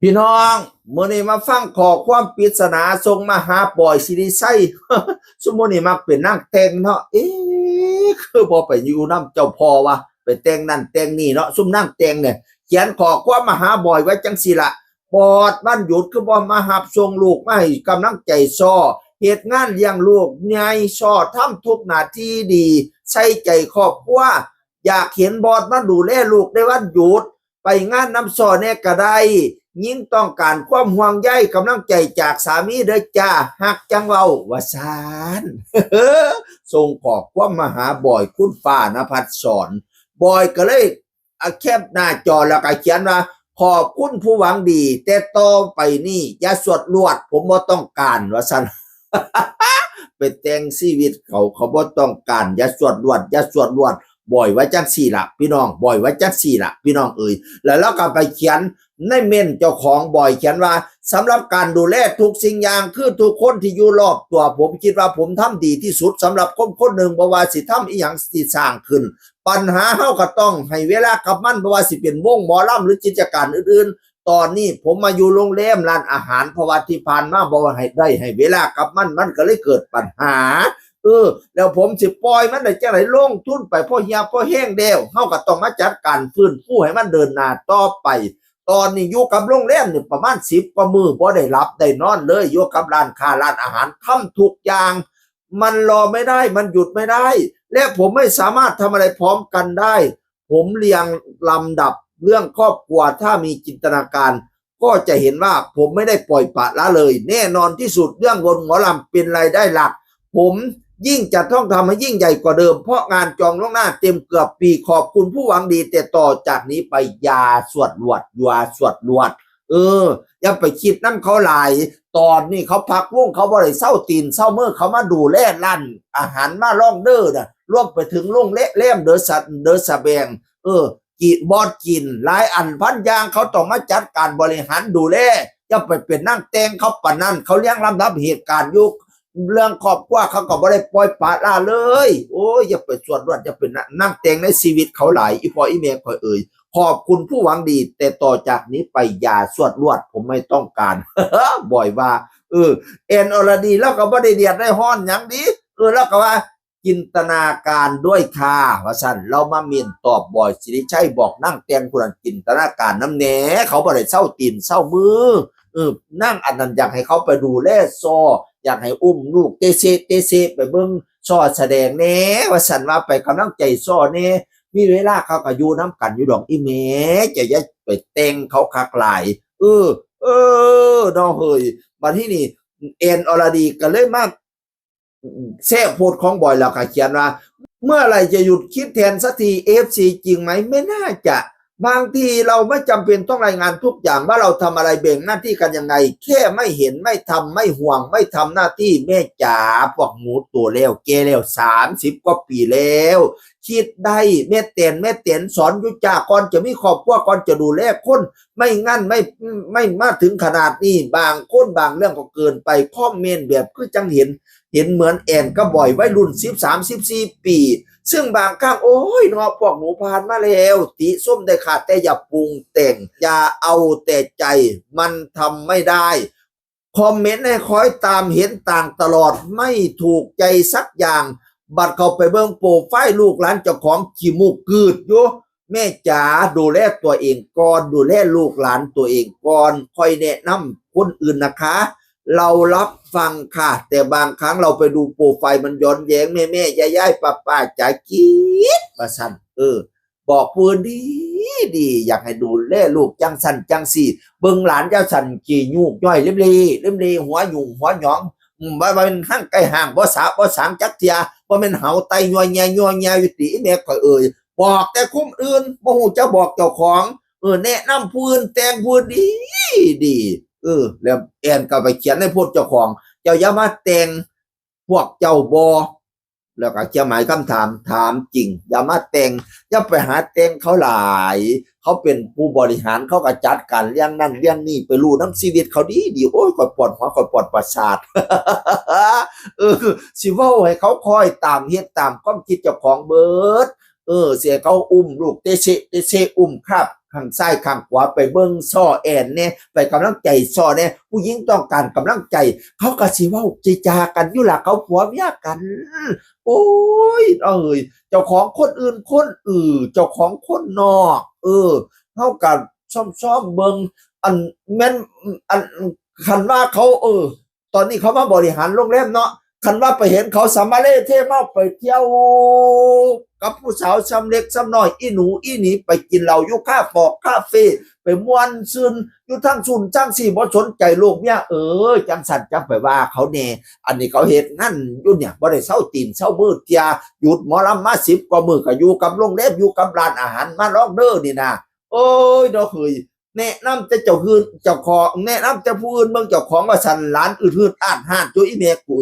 พี่น้องมื้อนี้มาฟังขอความปริศนาส่งมาหาปอยสิริชัย ซุมื้อนี้มักเป็นนางแต่งเนาะคือบ่ไปอยู่นำเจ้าพ่อวะไปแต่งนั่นแต่งนี่เนาะซุมนางแต่งเนี่ยเขียนขอความมาหาบอยไว้จังซี่ล่ะปอดวันหยุดคือบ่มารับส่งลูกมาให้กำลังใจซ้อเฮ็ดงานเลี้ยงลูกใหญ่ซ้อทำทุกหน้าที่ดีใส่ใจครอบครัวอยากเห็นบอสมาดูแลลูกในวันหยุดไปงานนำซ้อแน่ก็ได้ ยิ่งต้องการความห่วงใยกำลังใจจากสามีเด้อจ้าฮักจังเว้าว่าซานส่งขอความมาหาบอยคุณฟ้านภัสสอนบอยก็เลยแคปหน้าจอแล้วก็เขียนว่าขอบคุณผู้หวังดีแต่ต่อไปนี่อย่าสวดลวดผมบ่ต้องการว่าซั่น ไปแต่งชีวิตเขาบ่ต้องการอย่าสวดลวดอย่าสวดลวดบ่อยว่าจังซี่ล่ะพี่น้องบ่อยว่าจังซี่ล่ะพี่น้องเอ่ยแล้วเราก็ไปเขียนในเม่นเจ้าของบ่อยเขียนว่าสำหรับการดูแลทุกสิ่งอย่างคือทุกคนที่อยู่รอบตัวผมคิดว่าผมทำดีที่สุดสำหรับคนหนึ่งบ่ว่าสิทำอีหยังสิสร้างขึ้นปัญหาเฮาก็ต้องให้เวลากับมันบ่ว่าสิเป็นวงหมอลำหรือกิจการอื่นๆตอนนี้ผมมาอยู่โรงแรมร้านอาหารเพราะว่าที่ผ่านมาบ่ว่าให้เวลากับมันก็เลยเกิดปัญหาแล้วผมสิปล่อยมันได้จังได๋ลงทุนไปพอเหี่ยวพอแห้งแล้วเฮาก็ต้องมาจัดการฟื้นฟูให้มันเดินหน้าต่อไปตอนนี้อยู่กับโรงแรมนี่ประมาณ10กว่ามื้อบ่ได้หลับได้นอนเลยอยู่กับร้านค้าร้านอาหารทำทุกอย่างมันรอไม่ได้มันหยุดไม่ได้และผมไม่สามารถทำอะไรพร้อมกันได้ผมเรียงลำดับเรื่องครอบครัวถ้ามีจินตนาการก็จะเห็นว่าผมไม่ได้ปล่อยปละละเลยแน่นอนที่สุดเรื่องวงหมอลำเป็นรายได้หลักผมยิ่งจะต้องทำให้ยิ่งใหญ่กว่าเดิมเพราะงานจองล่วงหน้าเต็มเกือบปีขอบคุณผู้หวังดีแต่ต่อจากนี้ไปอย่าสวดลวดอย่าไปคิดนำเขาหลายตอนนี้เขาพักวงเขาบ่ได้เซาตีนเซามือเขามาดูแลร้านอาหารมาล่องเด้อน่ะรวมไปถึงโรงแรมเดอสะแบงกีบอดกินหลายอันพันอย่างเขาต้องมาจัดการบริหารดูแลอย่าไปเป็นนั่งแต่งเขาปานนั้นเขาเลี้ยงลำดับเหตุการณ์อยู่เรื่องครอบครัวเขาก็บ่ได้ปล่อยปละละเลยโอ้ยอย่าไปสวดรวดอย่าเป็นนั่งแต่งในชีวิตเขาหลายอีพ่ออีแม่ข่อยเอ่ยขอบคุณผู้หวังดีแต่ต่อจากนี้ไปอย่าสวดรวดผมไม่ต้องการ บ่อยว่าเอ็นอรดีแล้วก็บ่ได้เดียดได้ฮ้อนหยังดีแล้วก็ว่าจินตนาการด้วยค่ะว่าซั่นเรามาเมียนตอบบ่อยสิริชัยบอกนั่งแต่งผู้นั้นจินตนาการนำแหนเขาบ่ได้เซาตีนเซามือนั่งอันนั้นอยากให้เขาไปดูแลซออยากให้อุ้มลูกเตเซไปเบิ่งซ้อแสดงแหน่ว่าซั่นว่าไปกำลังใจซ้อแหน่มีเวลาเขาก็อยู่นำกันอยู่ดอกอีแหมจะอย่าไปแต่งเขาคักหลายเนาะเฮ้ยบัดนี้นี่เอ็นอรดีก็เลยมาแทรกโพสต์ของบอยแล้วก็เขียนว่าเมื่อไหร่จะหยุดคิดแทนสักที FC จริงไหมไม่น่าจะบางทีเราไม่จำเป็นต้องรายงานทุกอย่างว่าเราทำอะไรแบ่งหน้าที่กันยังไงแค่ไม่เห็นไม่ทำไม่ห่วงไม่ทำหน้าที่แม่จ๋าพวกหมูตัวแล้วแกแล้ว30กว่าปีแล้วคิดได้แม่เตียนสอนอยู่จ้าก่อนจะมีครอบครัวก่อนจะดูแลคนไม่งั้นไม่มาถึงขนาดนี้บางคนบางเรื่องก็เกินไปคอมเมนต์แบบคือจังเห็นเหมือนแอนก็บ่อยวัยรุ่น13-14ปีซึ่งบางครั้งโอ้ยเนาะพวกหนูผ่านมาแล้วติส้มได้ขาดแต่อย่าปรุงแต่งอย่าเอาแต่ใจมันทำไม่ได้คอมเมนต์ให้คอยตามเห็นต่างตลอดไม่ถูกใจสักอย่างบัดเข้าไปเบิ่งโปรไฟล์ลูกหลานเจ้าของขี้มูกกืดอยู่แม่จ๋าดูแลตัวเองก่อนดูแลลูกหลานตัวเองก่อนค่อยแนะนำคนอื่นนะคะเรารับฟังค่ะแต่บางครั้งเราไปดูโปรไฟล์มันย้อนแย้งแม่ๆย่ายๆป้าๆจ๋ากีดว่าซั่นบอกปืนดีอยากให้ดูแลลูกจังซั่นจังซี่เบิ่งหลานเจ้าซั่นขี้ยูกย่อยเล่มเลหัวยุ่งหัวหยองบ่เป็นหั่งไก่ห่างบ่สางจักเที่ยบ่แม่นเหาไตยัวแยอยู่ติแม่ข่อยเอ่ยบอกแต่คุมอื่นบ่ฮู้จะบอกเจ้าของแนะนำผู้อื่นแต่งผู้ดีแล้วแอนก็ไปเขียนในโพสต์เจ้าของเจ้าอย่ามาแต่งพวกเจ้าบ่แล้วก็เขียนหมายคำถามถามจริงอย่ามาแต่งอย่าไปหาแต่งเขาหลายเขาเป็นผู้บริหารเขาก็จัดการเรื่องนั้นเรื่องนี้ไปรู้นำชีวิตเขาดีโอ้ยข่อยปวดหัวข่อยปวดประสาท สิเว้าให้เขาคอยตามเฮ็ดตามความคิดเจ้าของเบิดเสียเขาอุ้มลูกเตเชอุ้มครับ ข้างซ้ายข้างขวาไปเบิ่งซ้อแอนเนี่ยไปกำลังใจซ้อเนี่ยผู้หญิงต้องการกำลังใจเขาก็สิเว้าจิจากันอยู่ล่ะเขาผัวเมียกันโอ้ยเจ้าของคนอื่นคนเจ้าของคนนอกเฮาก็ซ่อมๆเบิ่งอันแม่นอันคันว่าเขาตอนนี้เขามาบริหารโรงแรมเนาะคันว่าไปเห็นเขาสามาเลเทเมาไปเที่ยวกับผู้สาวซ้ำเล็กซ้ำน้อยอีหนูอีหนีไปกินเหล้าอยู่คาเฟ่ไปม่วนซึนอยู่ทั้งซุนจังสี่บ่สนใจโลกเนี่ยจังสั่นจังไปว่าเขาแน่อันนี้เขาเฮ็ดงั้นอยู่เนี่ยบ่ได้เซาตีนเซามือเที่ยหยุดหมอลำมา10กว่ามื้อก็อยู่กับโรงแรมอยู่กับร้านอาหารมาลองเด้อนี่นะโอ้ยดอกเฮ้ยแนะนำแต่เจ้าอื่นเจ้าของแนะนำแต่ผู้อื่นเบิ่งเจ้าของว่าสั่นร้านอื่นๆอ่านห้านจุอีแม่กู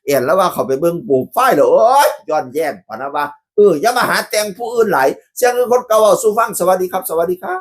เอ็นแล้วว่าเขาไปเบิ่งโปรไฟล์แล้วโอ๊ยย้อนแย้งปานนะว่าอย่ามาหาแต่งผู้อื่นหลายเสียงคนเก่าเว้าสู่ฟังสวัสดีครับสวัสดีครับ